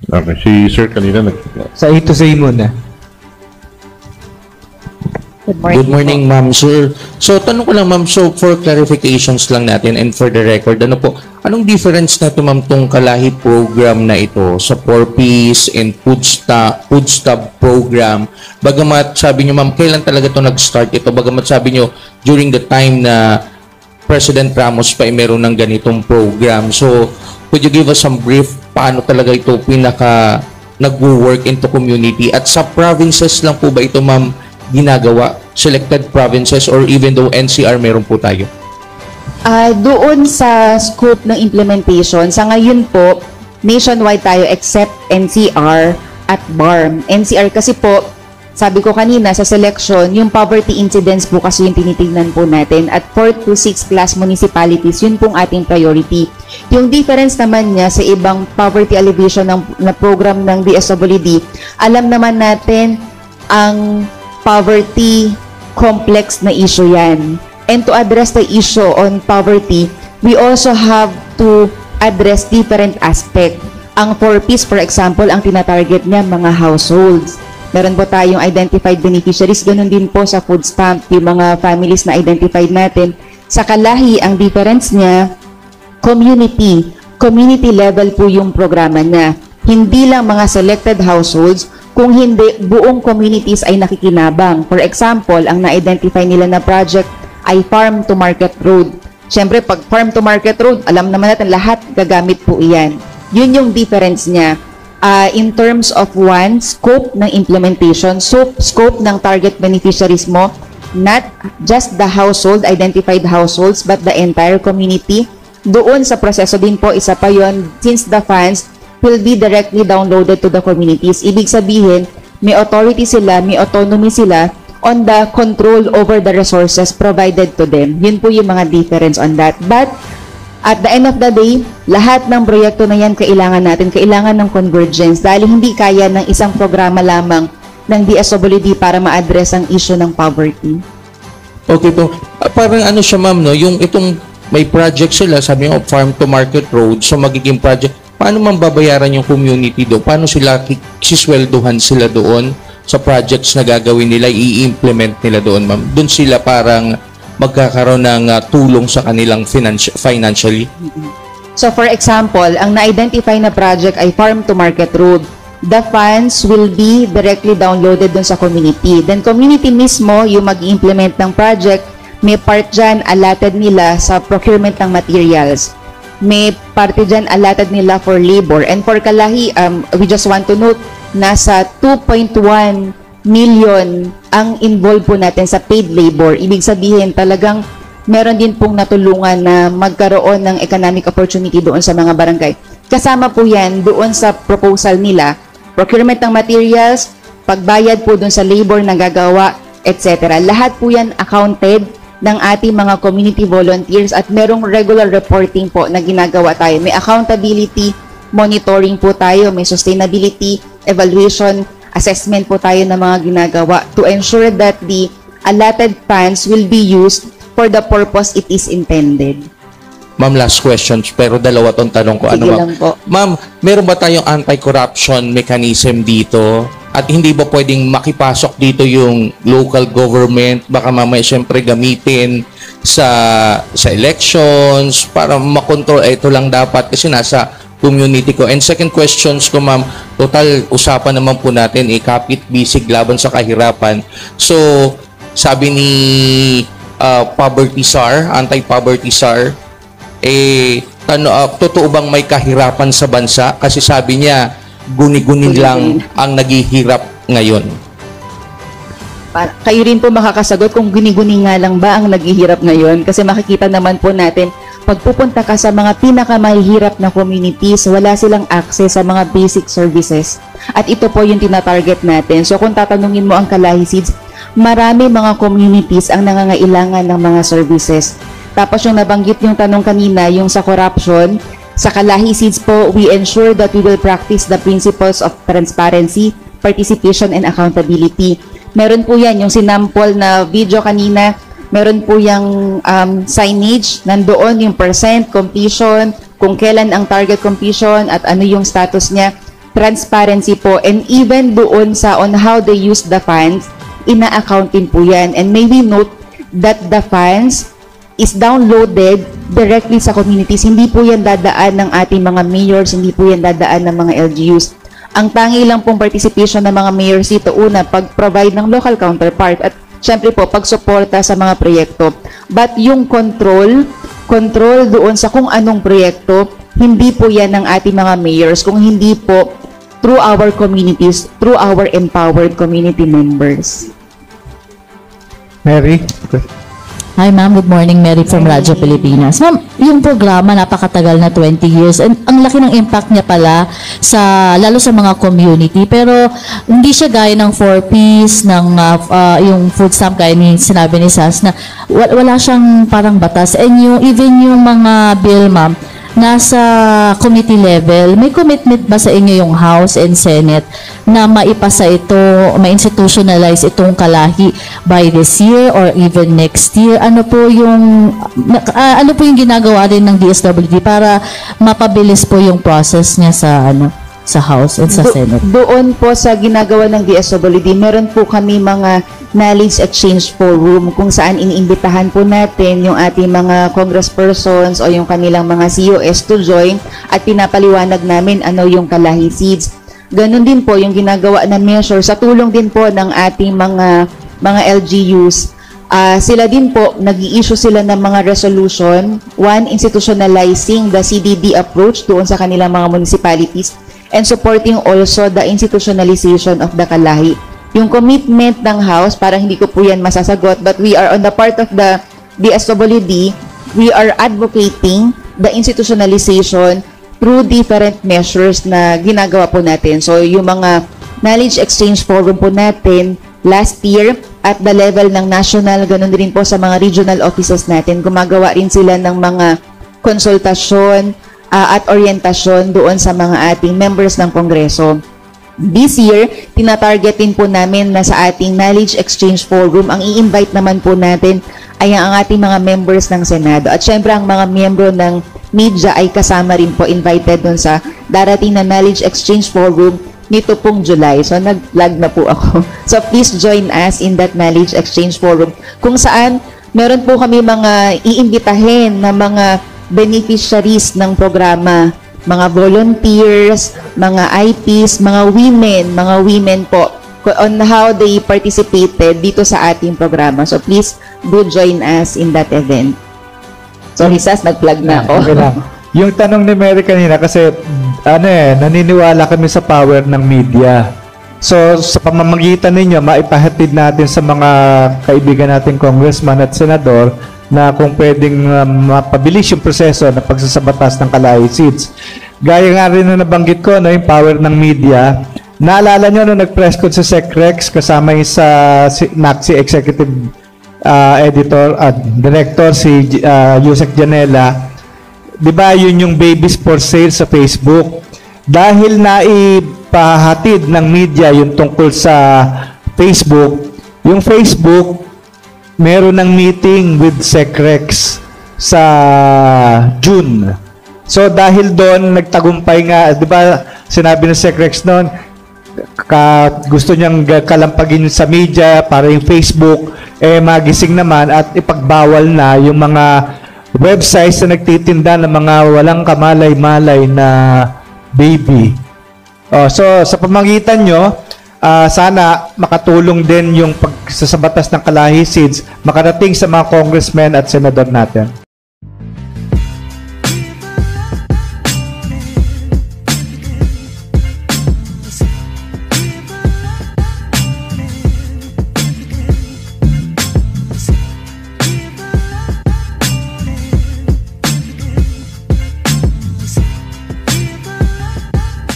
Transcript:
Okay, si Sir kanina Sa A to Z muna. Good morning, ma'am, sir. So, tanong ko lang, ma'am, so for clarifications lang natin and for the record, ano po, anong difference na ito, ma'am, tong Kalahi program na ito sa 4Ps and food stub program? Bagamat sabi niyo, ma'am, kailan talaga ito nag-start ito? Bagamat sabi niyo, during the time na President Ramos pa ay meron ng ganitong program. So, could you give us some brief paano talaga ito nag-work into community? At sa provinces lang po ba ito, ma'am, ginagawa? Selected provinces or even though NCR meron po tayo? Doon sa scope ng implementation, sa ngayon po, nationwide tayo except NCR at BARM. NCR kasi po, sabi ko kanina sa selection, yung poverty incidence po kasi yung tinitignan po natin at 4 to 6 class municipalities, yun pong ating priority. Yung difference naman niya sa ibang poverty alleviation na program ng DSWD, alam naman natin ang poverty complex na issue yan. And to address the issue on poverty, we also have to address different aspect. Ang 4Ps, for example, ang tinatarget niya mga households. Meron po tayong identified beneficiaries, ganun din po sa food stamp, yung mga families na identified natin. Sa Kalahi, ang difference niya, community level po yung programa niya. Hindi lang mga selected households, kung hindi, buong communities ay nakikinabang. For example, ang na-identify nila na project ay Farm to Market Road. Siyempre, pag Farm to Market Road, alam naman natin lahat gagamit po iyan. Yun yung difference niya. In terms of scope ng implementation, scope ng target beneficiaries mo, not just the household, identified households, but the entire community. Doon sa proseso din po, isa pa yon, since the funds will be directly downloaded to the communities. Ibig sabihin, may authority sila, may autonomy sila on the control over the resources provided to them. Yun po yung mga difference on that. But at the end of the day, lahat ng proyekto na yan kailangan ng convergence dahil hindi kaya ng isang programa lamang ng DSWD para ma-address ang issue ng poverty. Okay po. Parang ano siya, ma'am, no? Yung itong may project sila, sabi mo, Farm to Market Road, so magiging project. Paano man babayaran yung community doon? Paano sila sisweldohan sila doon sa projects na gagawin nila, i-implement nila doon, ma'am? Doon sila parang magkakaroon ng tulong sa kanilang financially? So for example, ang na-identify na project ay Farm to Market Road. The funds will be directly downloaded dun sa community. Then community mismo, yung mag-implement ng project, may part dyan allotted nila sa procurement ng materials. May parte dyan allotted nila for labor. And for Kalahi, we just want to note, nasa 2.1 million ang involved po natin sa paid labor. Ibig sabihin, talagang meron din pong natulungan na magkaroon ng economic opportunity doon sa mga barangay. Kasama po yan doon sa proposal nila, procurement ng materials, pagbayad po doon sa labor na gagawa, etc. Lahat po yan accounted ng ating mga community volunteers at merong regular reporting po na ginagawa tayo. May accountability, monitoring po tayo, may sustainability, evaluation, assessment po tayo ng mga ginagawa to ensure that the allotted funds will be used for the purpose it is intended. Ma'am, last questions, pero dalawa tong tanong ko. Sige ano, lang po. Ma'am, meron ba tayong anti-corruption mechanism dito? At hindi ba pwedeng makipasok dito yung local government? Baka mamaya siyempre gamitin sa elections para makontrol. Ito lang dapat kasi nasa community ko. And second questions ko, ma'am, total usapan naman po natin, kapit bisig laban sa kahirapan. So, sabi ni Poverty SAR, anti-poverty SAR, totoo bang may kahirapan sa bansa? Kasi sabi niya, guni-guni lang ang naghihirap ngayon. Kayo rin po makakasagot kung guni-guni nga lang ba ang naghihirap ngayon. Kasi makikita naman po natin, pag pupunta ka sa mga pinakamahihirap na communities, wala silang access sa mga basic services. At ito po yung tinatarget natin. So kung tatanungin mo ang Kalahi Seeds, marami mga communities ang nangangailangan ng mga services. Tapos yung nabanggit yung tanong kanina, yung sa corruption, sa Kalahi Seeds po, we ensure that we will practice the principles of transparency, participation, and accountability. Meron po yan, yung sinample na video kanina, meron po yung signage, nandoon yung percent completion, kung kailan ang target completion at ano yung status niya. transparency po, and even doon sa on how they use the funds, ina-accounting po yan. And may we note that the funds is downloaded directly sa communities. Hindi po yan dadaan ng ating mga mayors, hindi po yan dadaan ng mga LGUs. Ang tangi lang pong participation ng mga mayors dito, una, pag-provide ng local counterpart at syempre po, pag-suporta sa mga proyekto. But yung control doon sa kung anong proyekto, hindi po yan ng ating mga mayors, kung hindi po through our communities, through our empowered community members. Mary? Hi ma'am, good morning. Mary from Radyo Pilipinas. Ma'am, yung programa napakatagal na 20 years and ang laki ng impact niya pala lalo sa mga community, pero hindi siya gaya ng 4Ps, ng yung food stamp gaya ni sinabi ni Sas na wala siyang parang batas, and even yung mga bill ma'am nasa committee level, may commitment ba sa inyo yung House and Senate na maipasa ito, ma-institutionalize itong kalahi by this year or even next year? Ano po yung ginagawa rin ng DSWD para mapabilis po yung process niya sa House and sa Senate? Doon po sa ginagawa ng DSWD, meron po kami mga knowledge exchange forum kung saan iniimbitahan po natin yung ating mga congresspersons o yung kanilang mga COS to join at pinapaliwanag namin ano yung kalahi seeds. Ganon din po yung ginagawa na measure sa tulong din po ng ating mga LGUs. Sila din po, nag-i-issue sila ng mga resolution, one, institutionalizing the CDD approach doon sa kanilang mga municipalities and supporting also the institutionalization of the kalahi. Yung commitment ng House, parang hindi ko po yan masasagot, but we are on the part of the DSWD, we are advocating the institutionalization through different measures na ginagawa po natin. So, yung mga knowledge exchange forum po natin last year at the level ng national, ganun din po sa mga regional offices natin, gumagawa rin sila ng mga konsultasyon at orientasyon doon sa mga ating members ng Kongreso. This year, tinatargetin po namin na sa ating Knowledge Exchange Forum, ang i-invite naman po natin ay ang ating mga members ng Senado. At syempre, ang mga miyembro ng media ay kasama rin po, invited dun sa darating na Knowledge Exchange Forum nito pong July. So, nag-plug na po ako. So, please join us in that Knowledge Exchange Forum, kung saan meron po kami mga iimbitahin na mga beneficiaries ng programa, mga volunteers, mga IPs, mga women po, on how they participated dito sa ating programa. So please do join us in that event. Sorry, Sas, nag-plug na ako. Okay lang. Yung tanong ni Mary kanina, kasi naniniwala kami sa power ng media. So sa pamamagitan ninyo, maipahatid natin sa mga kaibigan nating congressman at senador na kung pwedeng mapabilis yung proseso ng pagsasabatas ng kalahi seeds. Gaya nga rin na nabanggit ko, yung power ng media. Naalala nyo nung nag-press con sa SecRex, kasama yung sa NACSI Executive Director, si Yusek Janela. Di ba yun yung babies for sale sa Facebook? Dahil naipahatid ng media yung tungkol sa Facebook, yung Facebook meron ng meeting with SecRex sa June. So dahil doon nagtagumpay nga, 'di ba? Sinabi ng SecRex noon, gusto niyang kalampagin sa media para yung Facebook magising naman at ipagbawal na yung mga websites na nagtitinda ng mga walang kamalay-malay na baby. So sa pamagitan nyo, sana makatulong din yung pagsasabatas ng kalahi seeds makarating sa mga congressmen at senador natin.